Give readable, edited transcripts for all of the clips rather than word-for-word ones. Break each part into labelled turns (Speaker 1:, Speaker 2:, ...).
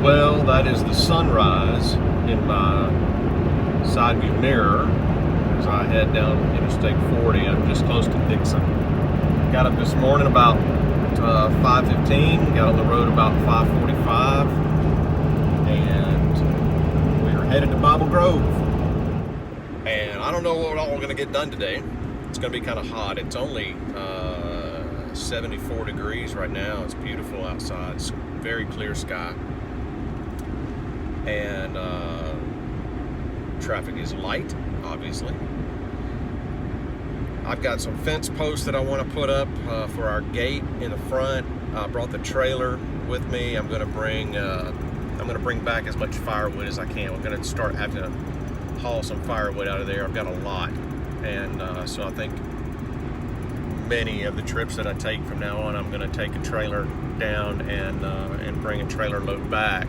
Speaker 1: Well, that is the sunrise in my side view mirror as I head down Interstate 40. I'm just close to Dixon. Got up this morning about 5:15, got on the road about 5:45, and we are headed to Bible Grove. And I don't know what all we're going to get done today. It's going to be kind of hot. It's only 74 degrees right now. It's beautiful outside. It's very clear sky. And traffic is light, obviously. I've got some fence posts that I want to put up for our gate in the front. I brought the trailer with me. I'm going to bring back as much firewood as I can. We're going to start having to haul some firewood out of there. I've got a lot, and so I think many of the trips that I take from now on, I'm going to take a trailer down and bring a trailer load back.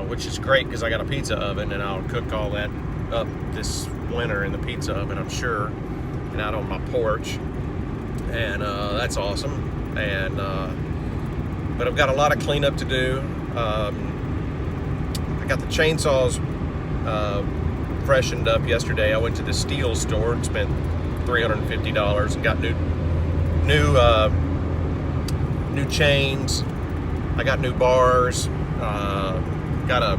Speaker 1: Which is great because I got a pizza oven and I'll cook all that up this winter in the pizza oven, I'm sure, and out on my porch, and that's awesome. And but I've got a lot of cleanup to do. I got the chainsaws freshened up yesterday. I went to the steel store and spent $350 and got new chains. I got new bars. Got a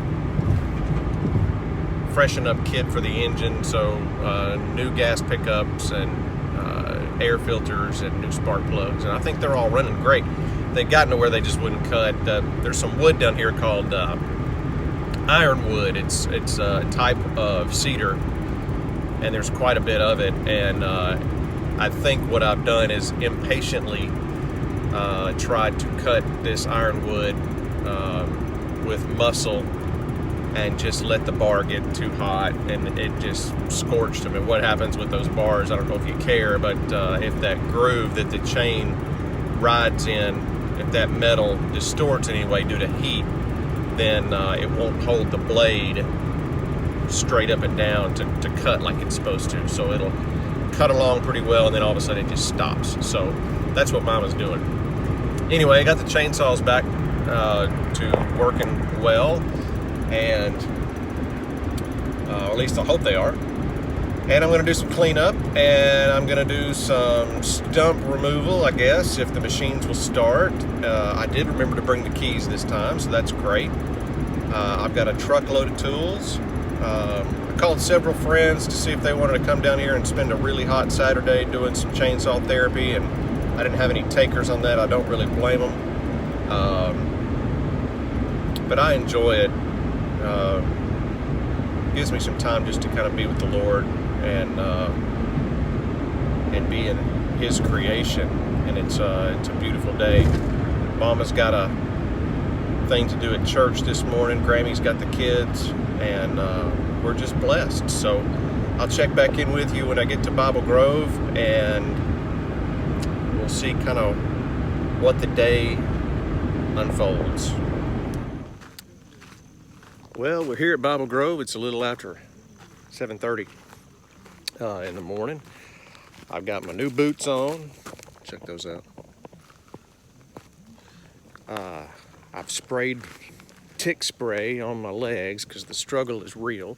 Speaker 1: freshen up kit for the engine, so new gas pickups and air filters and new spark plugs, and I think they're all running great. They've gotten to where they just wouldn't cut. There's some wood down here called ironwood. It's a type of cedar, and there's quite a bit of it, and I think what I've done is impatiently tried to cut this ironwood with muscle and just let the bar get too hot, and it just scorched them. And what happens with those bars, I don't know if you care, but if that groove that the chain rides in, if that metal distorts anyway due to heat, then it won't hold the blade straight up and down to cut like it's supposed to. So it'll cut along pretty well, and then all of a sudden it just stops. So that's what mine was doing. Anyway, I got the chainsaws back to working well, and at least I hope they are. And I'm going to do some cleanup, and I'm going to do some stump removal, I guess, if the machines will start. I did remember to bring the keys this time, so that's great. I've got a truckload of tools. I called several friends to see if they wanted to come down here and spend a really hot Saturday doing some chainsaw therapy, and I didn't have any takers on that. I don't really blame them. But I enjoy it. Gives me some time just to kind of be with the Lord and be in His creation. And it's a beautiful day. Mama's got a thing to do at church this morning. Grammy's got the kids, and we're just blessed. So I'll check back in with you when I get to Bible Grove, and we'll see kind of what the day unfolds. Well, we're here at Bible Grove. It's a little after 7:30 in the morning. I've got my new boots on. Check those out. I've sprayed tick spray on my legs because the struggle is real.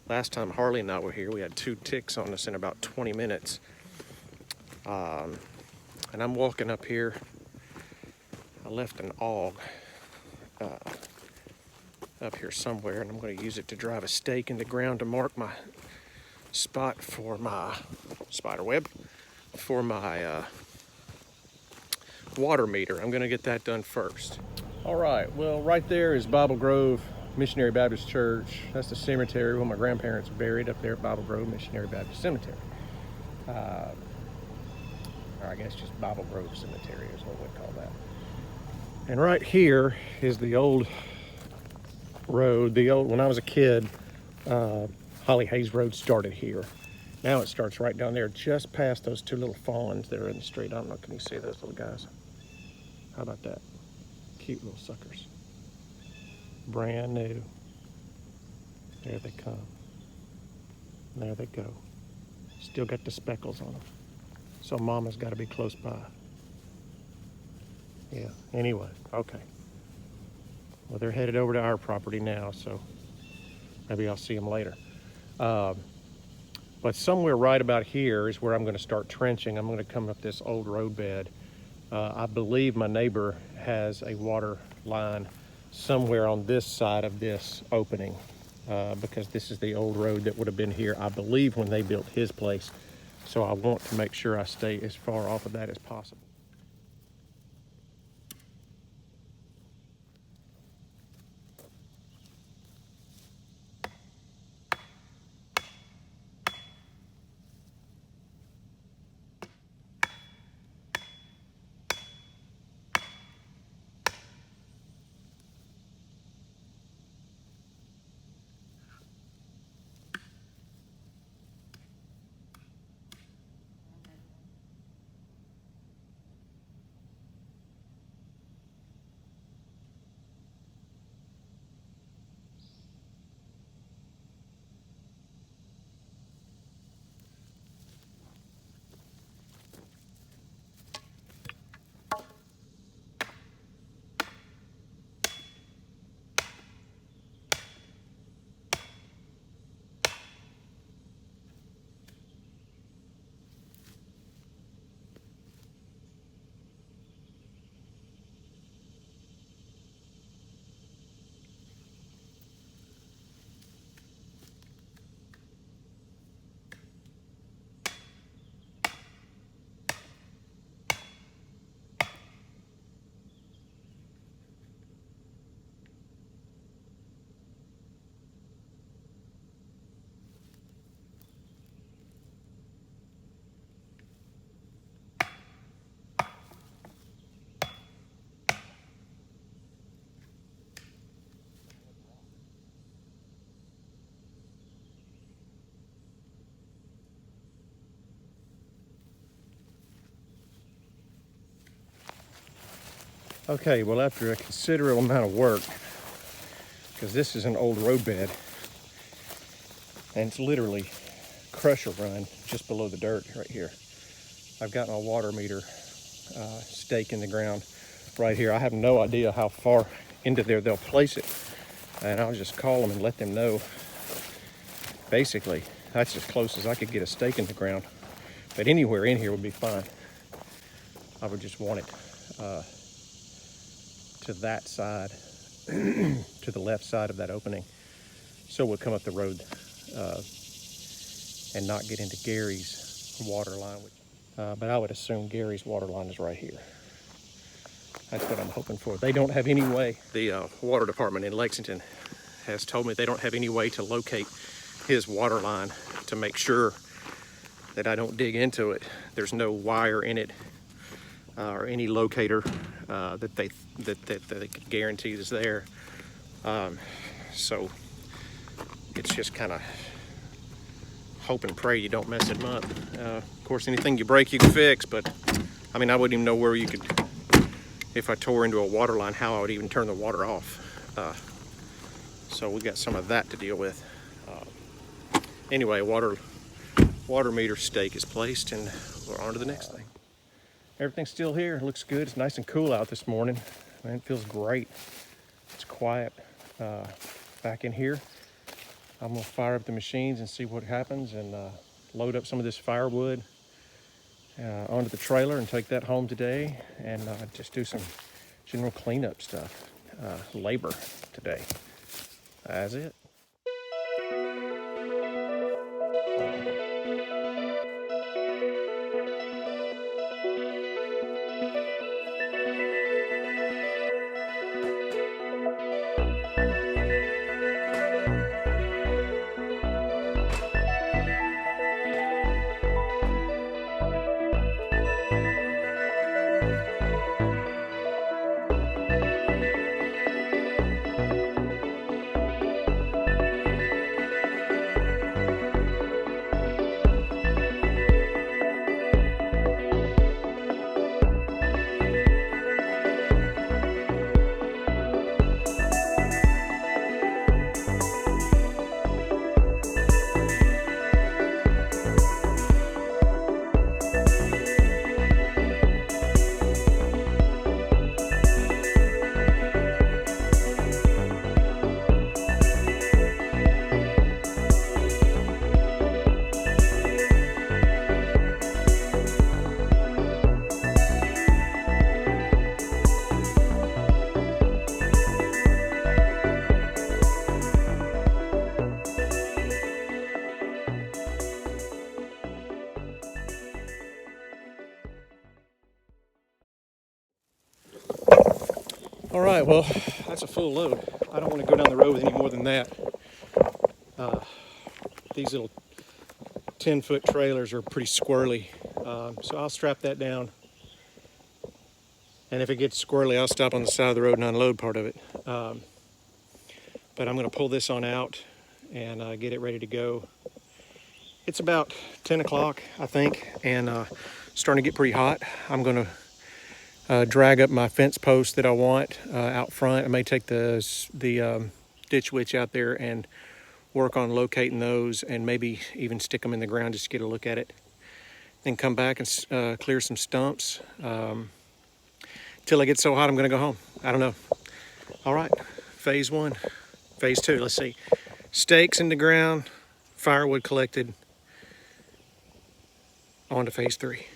Speaker 1: Last time Harley and I were here, we had 2 ticks on us in about 20 minutes. And I'm walking up here. I left an awl up here somewhere, and I'm going to use it to drive a stake in the ground to mark my spot for my spider web, for my water meter. I'm going to get that done first. All right, well, right there is Bible Grove Missionary Baptist Church. That's the cemetery where my grandparents are buried, up there at Bible Grove Missionary Baptist Cemetery. Or I guess just Bible Grove Cemetery is what we call that. And right here is the old road. When I was a kid, Holly Hayes Road started here. Now it starts right down there, just past those 2 little fawns that are in the street. I don't know, can you see those little guys? How about that? Cute little suckers. Brand new. There they come. There they go. Still got the speckles on them. So Mama's got to be close by. Yeah, anyway, okay. Well, they're headed over to our property now, so maybe I'll see them later. But somewhere right about here is where I'm going to start trenching. I'm going to come up this old road bed. I believe my neighbor has a water line somewhere on this side of this opening, because this is the old road that would have been here, I believe, when they built his place. So I want to make sure I stay as far off of that as possible. Okay, well, after a considerable amount of work, because this is an old roadbed, and it's literally crusher run just below the dirt right here. I've got my water meter stake in the ground right here. I have no idea how far into there they'll place it, and I'll just call them and let them know. Basically, that's as close as I could get a stake in the ground, but anywhere in here would be fine. I would just want it to that side, to the left side of that opening, so we'll come up the road and not get into Gary's water line. But I would assume Gary's water line is right here. That's what I'm hoping for. They don't have any way. The water department in Lexington has told me they don't have any way to locate his water line to make sure that I don't dig into it. There's no wire in it or any locator that they could guarantee is there. So it's just kind of hope and pray you don't mess it up. Of course, anything you break you can fix, but I mean, I wouldn't even know where you could, if I tore into a water line, how I would even turn the water off. So we got some of that to deal with. Anyway, water meter stake is placed, and we're on to the next thing. Everything's still here. It looks good. It's nice and cool out this morning. Man, it feels great. It's quiet back in here. I'm gonna fire up the machines and see what happens, and load up some of this firewood onto the trailer and take that home today, and just do some general cleanup stuff, labor today. That's it.
Speaker 2: All right, well, that's a full load. I don't want to go down the road with any more than that. These little 10-foot trailers are pretty squirrely, so I'll strap that down. And if it gets squirrely, I'll stop on the side of the road and unload part of it. But I'm going to pull this on out and get it ready to go. It's about 10 o'clock, I think, and starting to get pretty hot. I'm going to drag up my fence post that I want out front. I may take the ditch witch out there and work on locating those and maybe even stick them in the ground just to get a look at it. Then come back and clear some stumps. Till I get so hot I'm going to go home. I don't know. All right, phase 1. Phase 2, let's see. Stakes in the ground, firewood collected. On to phase 3.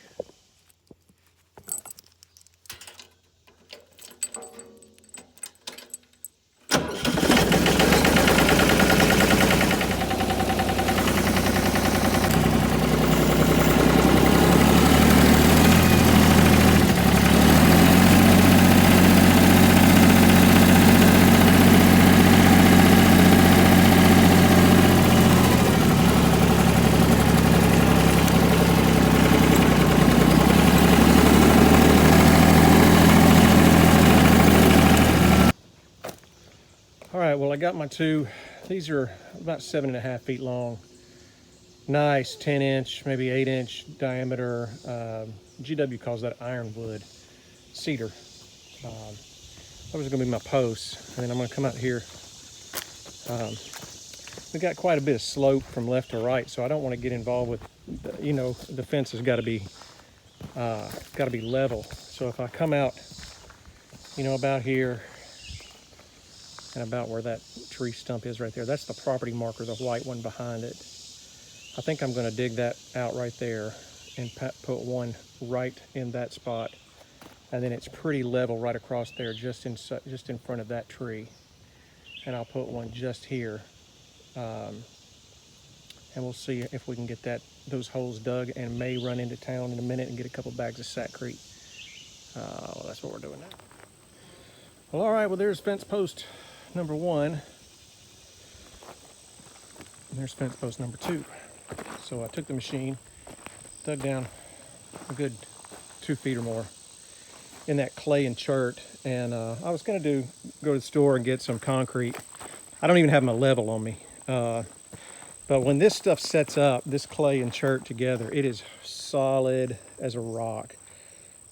Speaker 2: All right, well, I got my two. These are about 7.5 feet long. Nice 10-inch, maybe 8-inch diameter. GW calls that ironwood cedar. Those are going to be my posts, and then I'm going to come out here. We got quite a bit of slope from left to right, so I don't want to get involved with, the fence has got to be level. So if I come out, about here, and about where that tree stump is right there. That's the property marker, the white one behind it. I think I'm going to dig that out right there and put one right in that spot. And then it's pretty level right across there, just in front of that tree. And I'll put one just here. And we'll see if we can get those holes dug, and may run into town in a minute and get a couple bags of Sackcrete. Well, that's what we're doing now. Well, all right, well, there's fence post number 1, and there's fence post number 2. So I took the machine, dug down a good 2 feet or more in that clay and chert, and I was going to go to the store and get some concrete. I don't even have my level on me, but when this stuff sets up, this clay and chert together, it is solid as a rock.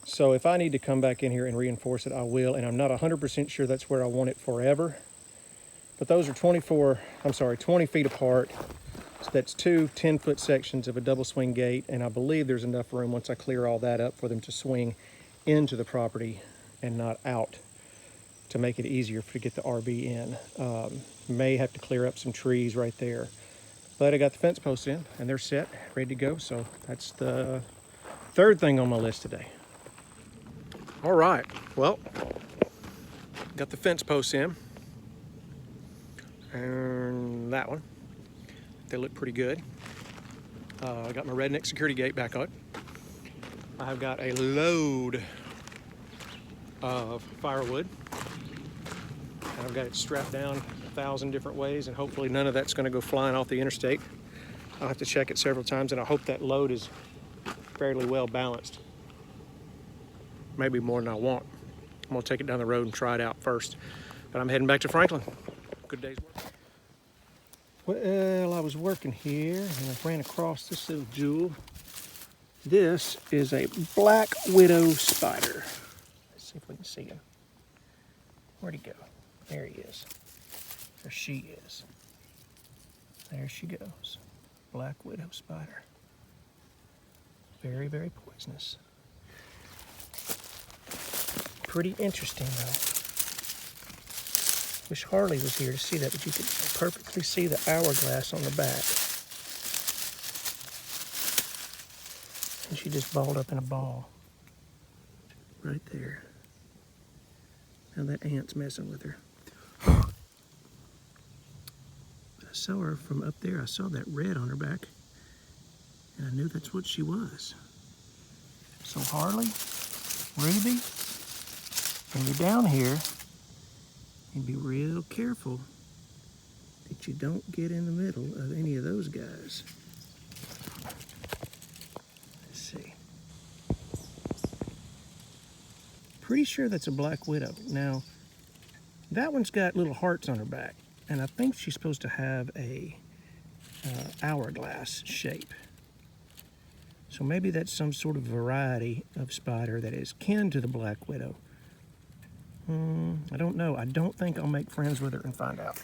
Speaker 2: So if I need to come back in here and reinforce it, I will, and I'm not 100% sure that's where I want it forever. But those are 20 feet apart. So that's 2 10-foot sections of a double swing gate, and I believe there's enough room once I clear all that up for them to swing into the property and not out, to make it easier to get the RV in. May have to clear up some trees right there. But I got the fence posts in, and they're set, ready to go. So that's the 3rd thing on my list today. All right, well, got the fence posts in. And that one, they look pretty good. I got my redneck security gate back on. I've got a load of firewood, and I've got it strapped down 1,000 different ways, and hopefully none of that's going to go flying off the interstate. I'll have to check it several times, and I hope that load is fairly well balanced. Maybe more than I want. I'm going to take it down the road and try it out first. But I'm heading back to Franklin. Good day's work. Well, I was working here and I ran across this little jewel. This is a black widow spider. Let's see if we can see him. Where'd he go? There he is. There she is. There she goes. Black widow spider. Very, very poisonous. Pretty interesting though. Wish Harley was here to see that, but you could perfectly see the hourglass on the back. And she just balled up in a ball. Right there. Now that ant's messing with her. But I saw her from up there. I saw that red on her back. And I knew that's what she was. So Harley, Ruby, when you're down here, And be real careful that you don't get in the middle of any of those guys. Let's see. Pretty sure that's a black widow. Now, that one's got little hearts on her back, and I think she's supposed to have a hourglass shape. So maybe that's some sort of variety of spider that is kin to the black widow. I don't know. I don't think I'll make friends with her and find out.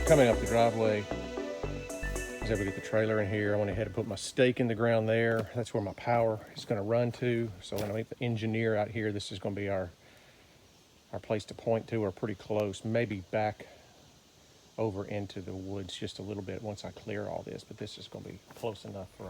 Speaker 2: Coming up the driveway, I was able to get the trailer in here. I went ahead and put my stake in the ground there. That's where my power is going to run to. So when I meet the engineer out here, this is going to be our place to point to, or pretty close. Maybe back over into the woods just a little bit once I clear all this, but this is going to be close enough for